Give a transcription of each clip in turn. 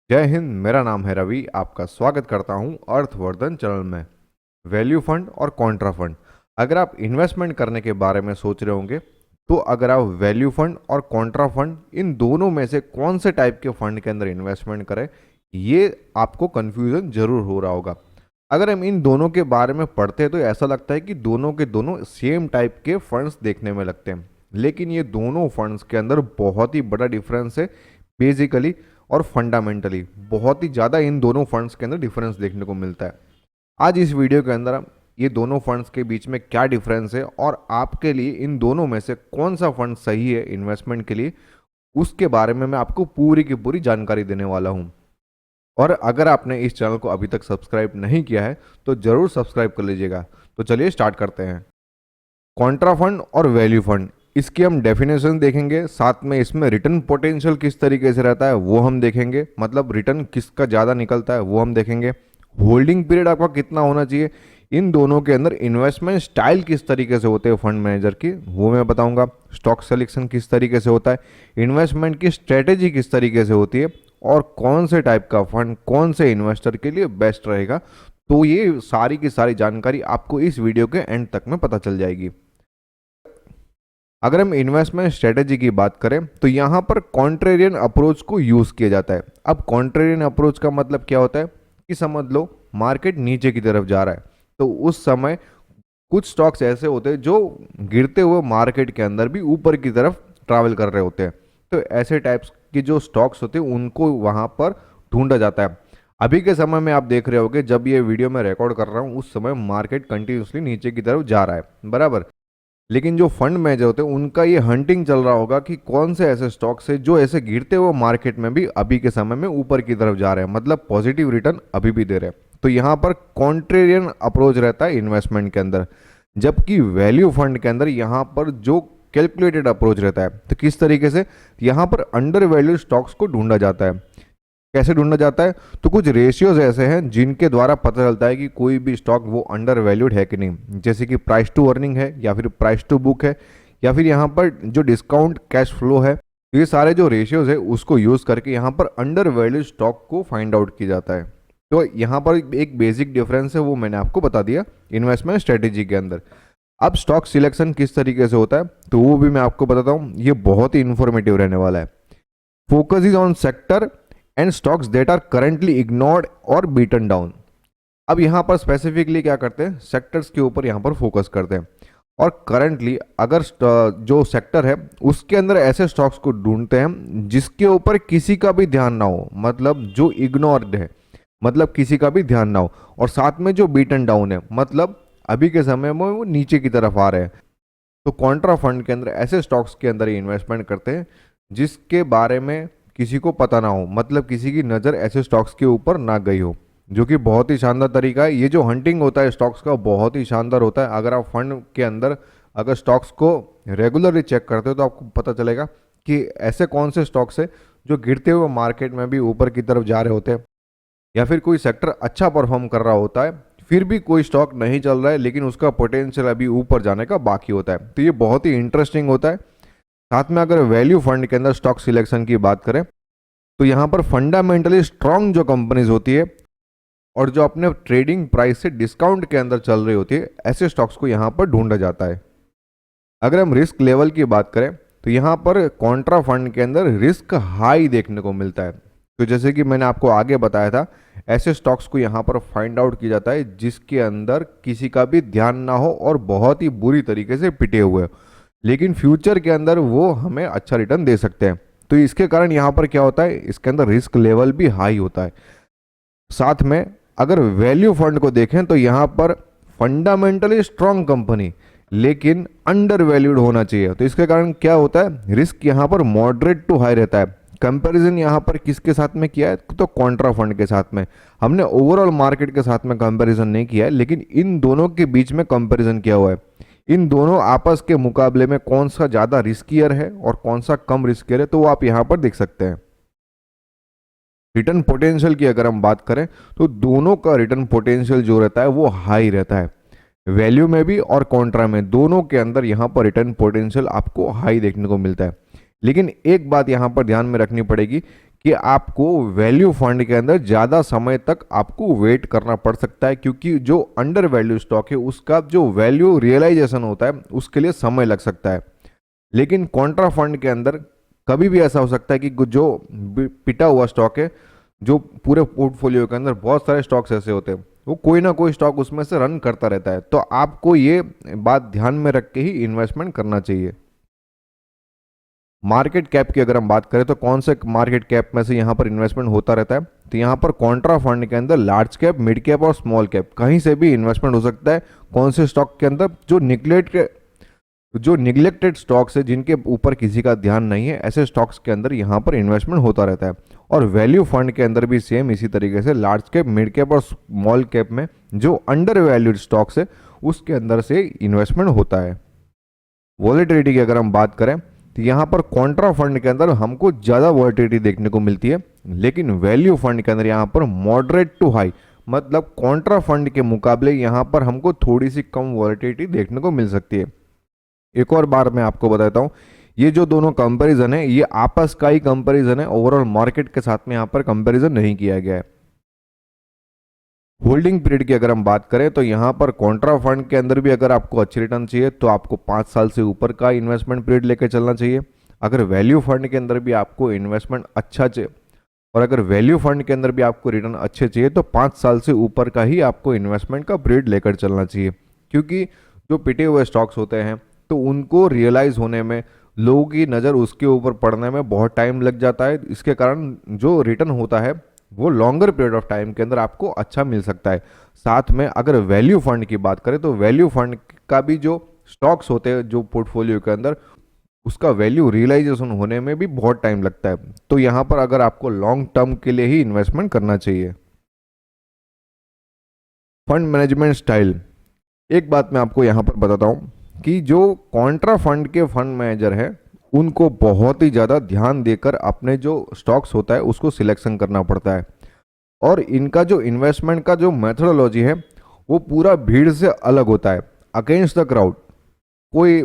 जय हिंद। मेरा नाम है रवि। आपका स्वागत करता हूं अर्थवर्धन चैनल में। वैल्यू फंड और कॉन्ट्रा फंड, अगर आप इन्वेस्टमेंट करने के बारे में सोच रहे होंगे तो अगर आप वैल्यू फंड और कॉन्ट्रा फंड इन दोनों में से कौन से टाइप के फंड के अंदर इन्वेस्टमेंट करें, ये आपको कन्फ्यूज़न जरूर हो रहा होगा। अगर हम इन दोनों के बारे में पढ़ते हैं तो ऐसा लगता है कि दोनों के दोनों सेम टाइप के फंड्स देखने में लगते हैं, लेकिन ये दोनों फंड्स के अंदर बहुत ही बड़ा डिफरेंस है। बेसिकली और फंडामेंटली बहुत ही ज़्यादा इन दोनों फंड्स के अंदर डिफरेंस देखने को मिलता है। आज इस वीडियो के अंदर हम ये दोनों फंड्स के बीच में क्या डिफरेंस है और आपके लिए इन दोनों में से कौन सा फंड सही है इन्वेस्टमेंट के लिए, उसके बारे में मैं आपको पूरी की पूरी जानकारी देने वाला हूँ। और अगर आपने इस चैनल को अभी तक सब्सक्राइब नहीं किया है तो ज़रूर सब्सक्राइब कर लीजिएगा। तो चलिए स्टार्ट करते हैं। कॉन्ट्रा फंड और वैल्यू फंड, इसकी हम डेफिनेशन देखेंगे, साथ में इसमें रिटर्न पोटेंशियल किस तरीके से रहता है वो हम देखेंगे, मतलब रिटर्न किसका ज़्यादा निकलता है वो हम देखेंगे। होल्डिंग पीरियड आपका कितना होना चाहिए, इन दोनों के अंदर इन्वेस्टमेंट स्टाइल किस तरीके से होते हैं फंड मैनेजर की वो मैं बताऊंगा। स्टॉक सिलेक्शन किस तरीके से होता है, इन्वेस्टमेंट की स्ट्रेटेजी किस तरीके से होती है और कौन से टाइप का फंड कौन से इन्वेस्टर के लिए बेस्ट रहेगा। तो ये सारी की सारी जानकारी आपको इस वीडियो के एंड तक में पता चल जाएगी। अगर हम इन्वेस्टमेंट स्ट्रेटेजी की बात करें तो यहाँ पर कॉन्ट्रेरियन अप्रोच को यूज़ किया जाता है। अब कॉन्ट्रेरियन अप्रोच का मतलब क्या होता है कि समझ लो मार्केट नीचे की तरफ जा रहा है तो उस समय कुछ स्टॉक्स ऐसे होते हैं जो गिरते हुए मार्केट के अंदर भी ऊपर की तरफ ट्रैवल कर रहे होते हैं। तो ऐसे टाइप्स की जो स्टॉक्स होते हैं उनको वहाँ पर ढूंढा जाता है। अभी के समय में आप देख रहे होगे, जब ये वीडियो मैं रिकॉर्ड कर रहा हूँ उस समय मार्केट कंटिन्यूसली नीचे की तरफ जा रहा है, बराबर। लेकिन जो फंड मैनेजर होते हैं उनका ये हंटिंग चल रहा होगा कि कौन से ऐसे स्टॉक्स है जो ऐसे गिरते हुए मार्केट में भी अभी के समय में ऊपर की तरफ जा रहे हैं, मतलब पॉजिटिव रिटर्न अभी भी दे रहे हैं। तो यहाँ पर कॉन्ट्रेरियन अप्रोच रहता है इन्वेस्टमेंट के अंदर, जबकि वैल्यू फंड के अंदर यहाँ पर जो कैलकुलेटेड अप्रोच रहता है। तो किस तरीके से यहाँ पर अंडर वैल्यू स्टॉक्स को ढूंढा जाता है। कैसे ढूंढा जाता है, तो कुछ रेशियोज ऐसे हैं जिनके द्वारा पता चलता है कि कोई भी स्टॉक वो अंडर वैल्यूड है कि नहीं, जैसे कि प्राइस टू अर्निंग है या फिर प्राइस टू बुक है या फिर यहाँ पर जो डिस्काउंट कैश फ्लो है। ये सारे जो रेशियोज है उसको यूज़ करके यहाँ पर अंडर वैल्यूड स्टॉक को फाइंड आउट किया जाता है। तो यहाँ पर एक बेसिक डिफरेंस है वो मैंने आपको बता दिया इन्वेस्टमेंट स्ट्रेटेजी के अंदर। अब स्टॉक सिलेक्शन किस तरीके से होता है तो वो भी मैं आपको बताता हूँ, ये बहुत ही इन्फॉर्मेटिव रहने वाला है। Focus is on sector and stocks that are currently ignored और बीटन डाउन। अब यहाँ पर स्पेसिफिकली क्या करते हैं, सेक्टर्स के ऊपर यहाँ पर फोकस करते हैं और करंटली अगर जो सेक्टर है उसके अंदर ऐसे स्टॉक्स को ढूंढते हैं जिसके ऊपर किसी का भी ध्यान ना हो, मतलब जो इग्नोर्ड है, मतलब किसी का भी ध्यान ना हो, और साथ में जो बीटन डाउन है, मतलब अभी के समय में वो नीचे की तरफ आ रहे हैं। तो कॉन्ट्रा फंड के अंदर ऐसे स्टॉक्स के अंदर इन्वेस्टमेंट करते हैं जिसके बारे में किसी को पता ना हो, मतलब किसी की नज़र ऐसे स्टॉक्स के ऊपर ना गई हो, जो कि बहुत ही शानदार तरीका है। ये जो हंटिंग होता है स्टॉक्स का बहुत ही शानदार होता है। अगर आप फंड के अंदर अगर स्टॉक्स को रेगुलरली चेक करते हो तो आपको पता चलेगा कि ऐसे कौन से स्टॉक्स है जो गिरते हुए मार्केट में भी ऊपर की तरफ जा रहे होते हैं, या फिर कोई सेक्टर अच्छा परफॉर्म कर रहा होता है फिर भी कोई स्टॉक नहीं चल रहा है लेकिन उसका पोटेंशियल अभी ऊपर जाने का बाकी होता है। तो ये बहुत ही इंटरेस्टिंग होता है। साथ में अगर वैल्यू फंड के अंदर स्टॉक सिलेक्शन की बात करें तो यहाँ पर फंडामेंटली स्ट्रांग जो कंपनीज होती है और जो अपने ट्रेडिंग प्राइस से डिस्काउंट के अंदर चल रही होती है, ऐसे स्टॉक्स को यहाँ पर ढूंढा जाता है। अगर हम रिस्क लेवल की बात करें तो यहाँ पर कॉन्ट्रा फंड के अंदर रिस्क हाई देखने को मिलता है। तो जैसे कि मैंने आपको आगे बताया था, ऐसे स्टॉक्स को यहाँ पर फाइंड आउट किया जाता है जिसके अंदर किसी का भी ध्यान ना हो और बहुत ही बुरी तरीके से पिटे हुए हो, लेकिन फ्यूचर के अंदर वो हमें अच्छा रिटर्न दे सकते हैं। तो इसके कारण यहाँ पर क्या होता है, इसके अंदर रिस्क लेवल भी हाई होता है। साथ में अगर वैल्यू फंड को देखें तो यहाँ पर फंडामेंटली स्ट्रांग कंपनी लेकिन अंडर वैल्यूड होना चाहिए। तो इसके कारण क्या होता है, रिस्क यहाँ पर मॉडरेट टू हाई रहता है। कंपैरिजन यहाँ पर किसके साथ में किया है, तो कॉन्ट्रा फंड के साथ में। हमने ओवरऑल मार्केट के साथ में कंपैरिजन नहीं किया है, लेकिन इन दोनों के बीच में कंपैरिजन किया हुआ है। इन दोनों आपस के मुकाबले में कौन सा ज़्यादा रिस्कियर है और कौन सा कम रिस्कियर है, तो वो आप यहाँ पर देख सकते हैं। रिटर्न पोटेंशियल की अगर हम बात करें तो दोनों का रिटर्न पोटेंशियल जो रहता है वो हाई रहता है, वैल्यू में भी और कॉन्ट्रा में, दोनों के अंदर यहाँ पर रिटर्न पोटेंशियल आपको हाई देखने को मिलता है। लेकिन एक बात यहाँ पर ध्यान में रखनी पड़ेगी कि आपको वैल्यू फंड के अंदर ज़्यादा समय तक आपको वेट करना पड़ सकता है, क्योंकि जो अंडर वैल्यू स्टॉक है उसका जो वैल्यू रियलाइजेशन होता है उसके लिए समय लग सकता है। लेकिन कॉन्ट्रा फंड के अंदर कभी भी ऐसा हो सकता है कि जो पिटा हुआ स्टॉक है, जो पूरे पोर्टफोलियो के अंदर बहुत सारे स्टॉक्स ऐसे होते हैं, वो कोई ना कोई स्टॉक उसमें से रन करता रहता है, तो आपको ये बात ध्यान में रख के ही इन्वेस्टमेंट करना चाहिए। मार्केट कैप की अगर हम बात करें तो कौन से मार्केट कैप में से यहाँ पर इन्वेस्टमेंट होता रहता है, तो यहाँ पर कॉन्ट्रा फंड के अंदर लार्ज कैप, मिड कैप और स्मॉल कैप कहीं से भी इन्वेस्टमेंट हो सकता है। कौन से स्टॉक के अंदर जो निगलेक्टेड स्टॉक्स है, जिनके ऊपर किसी का ध्यान नहीं है, ऐसे स्टॉक्स के अंदर यहाँ पर इन्वेस्टमेंट होता रहता है। और वैल्यू फंड के अंदर भी सेम इसी तरीके से लार्ज कैप, मिड कैप और स्मॉल कैप में जो अंडर वैल्यूड स्टॉक्स है उसके अंदर से इन्वेस्टमेंट होता है। वॉलेटिलिटी की अगर हम बात करें तो यहाँ पर कॉन्ट्रा फंड के अंदर हमको ज़्यादा वॉलेटिलिटी देखने को मिलती है, लेकिन वैल्यू फंड के अंदर यहाँ पर मॉडरेट टू हाई, मतलब कॉन्ट्रा फंड के मुकाबले यहाँ पर हमको थोड़ी सी कम वॉलेटिलिटी देखने को मिल सकती है। एक और बार मैं आपको बताता हूँ, ये जो दोनों कंपैरिजन है ये आपस का ही कंपैरिजन है, ओवरऑल मार्केट के साथ में यहाँ पर कंपैरिजन नहीं किया गया है। होल्डिंग पीरियड की अगर हम बात करें तो यहाँ पर कॉन्ट्रा फंड के अंदर भी अगर आपको अच्छी रिटर्न चाहिए तो आपको 5 साल से ऊपर का इन्वेस्टमेंट पीरियड लेकर चलना चाहिए। अगर वैल्यू फंड के अंदर भी आपको इन्वेस्टमेंट अच्छा चाहिए और अगर वैल्यू फंड के अंदर भी आपको रिटर्न अच्छे चाहिए तो 5 साल से ऊपर का ही आपको इन्वेस्टमेंट का पीरियड लेकर चलना चाहिए, क्योंकि जो पिटे हुए स्टॉक्स होते हैं तो उनको रियलाइज होने में, लोगों की नज़र उसके ऊपर पड़ने में बहुत टाइम लग जाता है। इसके कारण जो रिटर्न होता है वो लॉन्गर पीरियड ऑफ टाइम के अंदर आपको अच्छा मिल सकता है। साथ में अगर वैल्यू फंड की बात करें तो वैल्यू फंड का भी जो स्टॉक्स होते हैं जो पोर्टफोलियो के अंदर, उसका वैल्यू रियलाइजेशन होने में भी बहुत टाइम लगता है। तो यहाँ पर अगर आपको लॉन्ग टर्म के लिए ही इन्वेस्टमेंट करना चाहिए। फंड मैनेजमेंट स्टाइल, एक बात मैं आपको यहाँ पर बताता हूँ कि जो कॉन्ट्रा फंड के फंड मैनेजर है उनको बहुत ही ज़्यादा ध्यान देकर अपने जो स्टॉक्स होता है उसको सिलेक्शन करना पड़ता है, और इनका जो इन्वेस्टमेंट का जो मेथोडोलॉजी है वो पूरा भीड़ से अलग होता है, अगेंस्ट द क्राउड। कोई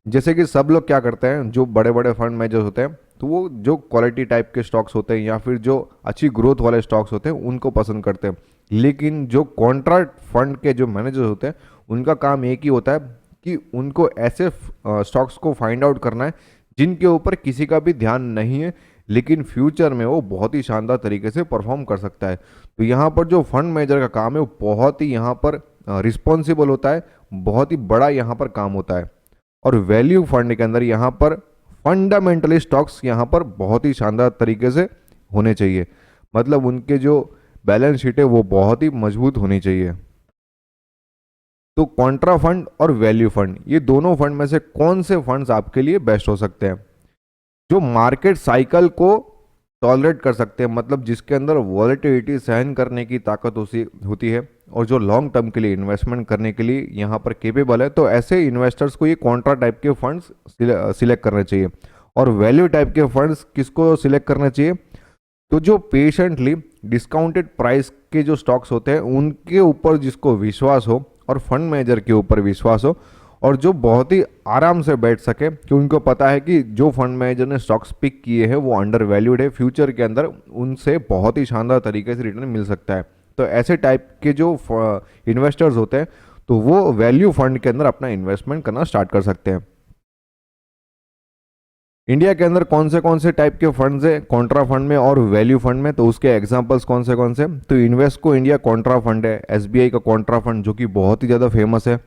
जैसे कि सब लोग क्या करते हैं, जो बड़े बड़े फंड मैनेजर्स होते हैं तो वो जो क्वालिटी टाइप के स्टॉक्स होते हैं या फिर जो अच्छी ग्रोथ वाले स्टॉक्स होते हैं उनको पसंद करते हैं। लेकिन जो कॉन्ट्रैक्ट फंड के जो मैनेजर्स होते हैं उनका काम एक ही होता है कि उनको ऐसे स्टॉक्स को फाइंड आउट करना है जिनके ऊपर किसी का भी ध्यान नहीं है, लेकिन फ्यूचर में वो बहुत ही शानदार तरीके से परफॉर्म कर सकता है। तो यहाँ पर जो फंड मैनेजर का काम है वो बहुत ही यहाँ पर रिस्पॉन्सिबल होता है, बहुत ही बड़ा यहाँ पर काम होता है। और वैल्यू फंड के अंदर यहाँ पर फंडामेंटली स्टॉक्स यहाँ पर बहुत ही शानदार तरीके से होने चाहिए, मतलब उनके जो बैलेंस शीट है वो बहुत ही मजबूत होनी चाहिए। तो कॉन्ट्रा फंड और वैल्यू फंड, ये दोनों फंड में से कौन से फंड्स आपके लिए बेस्ट हो सकते हैं? जो मार्केट साइकिल को टॉलरेट कर सकते हैं, मतलब जिसके अंदर वॉलेटिलिटी सहन करने की ताकत होती है और जो लॉन्ग टर्म के लिए इन्वेस्टमेंट करने के लिए यहाँ पर केपेबल है, तो ऐसे इन्वेस्टर्स को ये कॉन्ट्रा टाइप के फंड्स सिलेक्ट करने चाहिए। और वैल्यू टाइप के फंड्स किसको सिलेक्ट करना चाहिए? तो जो पेशेंटली डिस्काउंटेड प्राइस के जो स्टॉक्स होते हैं उनके ऊपर जिसको विश्वास हो और फंड मैनेजर के ऊपर विश्वास हो, और जो बहुत ही आराम से बैठ सके कि उनको पता है कि जो फंड मैनेजर ने स्टॉक्स पिक किए हैं वो अंडर वैल्यूड है, फ्यूचर के अंदर उनसे बहुत ही शानदार तरीके से रिटर्न मिल सकता है। तो ऐसे टाइप के जो इन्वेस्टर्स होते हैं तो वो वैल्यू फंड के अंदर अपना इन्वेस्टमेंट करना स्टार्ट कर सकते हैं। इंडिया के अंदर कौन से टाइप के फंड्स है कॉन्ट्रा फंड में और वैल्यू फंड में, तो उसके एग्जांपल्स कौन से? तो इन्वेस्को इंडिया कॉन्ट्रा फंड है, एसबीआई का कॉन्ट्रा फंड जो कि बहुत ही ज़्यादा फेमस है,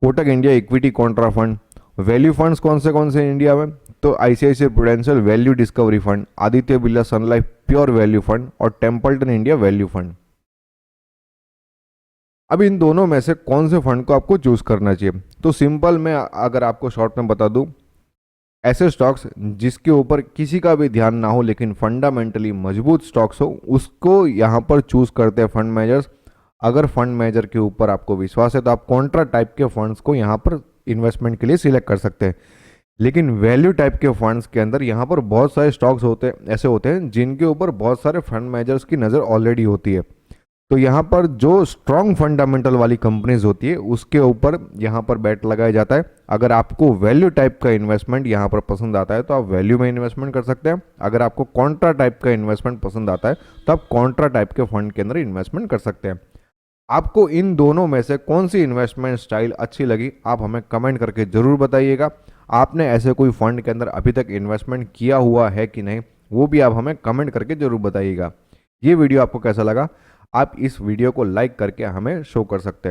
Kotak India equity contra fund. Value funds कौन से इंडिया में? तो ICICI Prudential value discovery fund, Aditya Birla Sun Life pure value fund और टेम्पल्टन इंडिया वैल्यू फंड। अब इन दोनों में से कौन से फंड को आपको चूज करना चाहिए? तो सिंपल मैं अगर आपको शॉर्ट में बता दूं, ऐसे स्टॉक्स जिसके ऊपर किसी का भी ध्यान ना हो लेकिन फंडामेंटली मजबूत स्टॉक्स हो उसको यहाँ पर चूज करते हैं फंड मैनेजर्स। अगर फंड मैनेजर के ऊपर आपको विश्वास है तो आप कॉन्ट्रा टाइप के फंड्स को यहाँ पर इन्वेस्टमेंट के लिए सिलेक्ट कर सकते हैं। लेकिन वैल्यू टाइप के फंड्स के अंदर यहाँ पर बहुत सारे स्टॉक्स ऐसे होते हैं जिनके ऊपर बहुत सारे फंड मैनेजर्स की नज़र ऑलरेडी होती है। तो यहाँ पर जो स्ट्रॉन्ग फंडामेंटल वाली कंपनीज होती है उसके ऊपर यहाँ पर बेट लगाया जाता है। अगर आपको वैल्यू टाइप का इन्वेस्टमेंट यहाँ पर पसंद आता है तो आप वैल्यू में इन्वेस्टमेंट कर सकते हैं। अगर आपको कॉन्ट्रा टाइप का इन्वेस्टमेंट पसंद आता है तो आप कॉन्ट्रा टाइप के फंड के अंदर इन्वेस्टमेंट कर सकते हैं। आपको इन दोनों में से कौन सी इन्वेस्टमेंट स्टाइल अच्छी लगी आप हमें कमेंट करके ज़रूर बताइएगा। आपने ऐसे कोई फंड के अंदर अभी तक इन्वेस्टमेंट किया हुआ है कि नहीं वो भी आप हमें कमेंट करके ज़रूर बताइएगा। ये वीडियो आपको कैसा लगा आप इस वीडियो को लाइक करके हमें शो कर सकते हैं।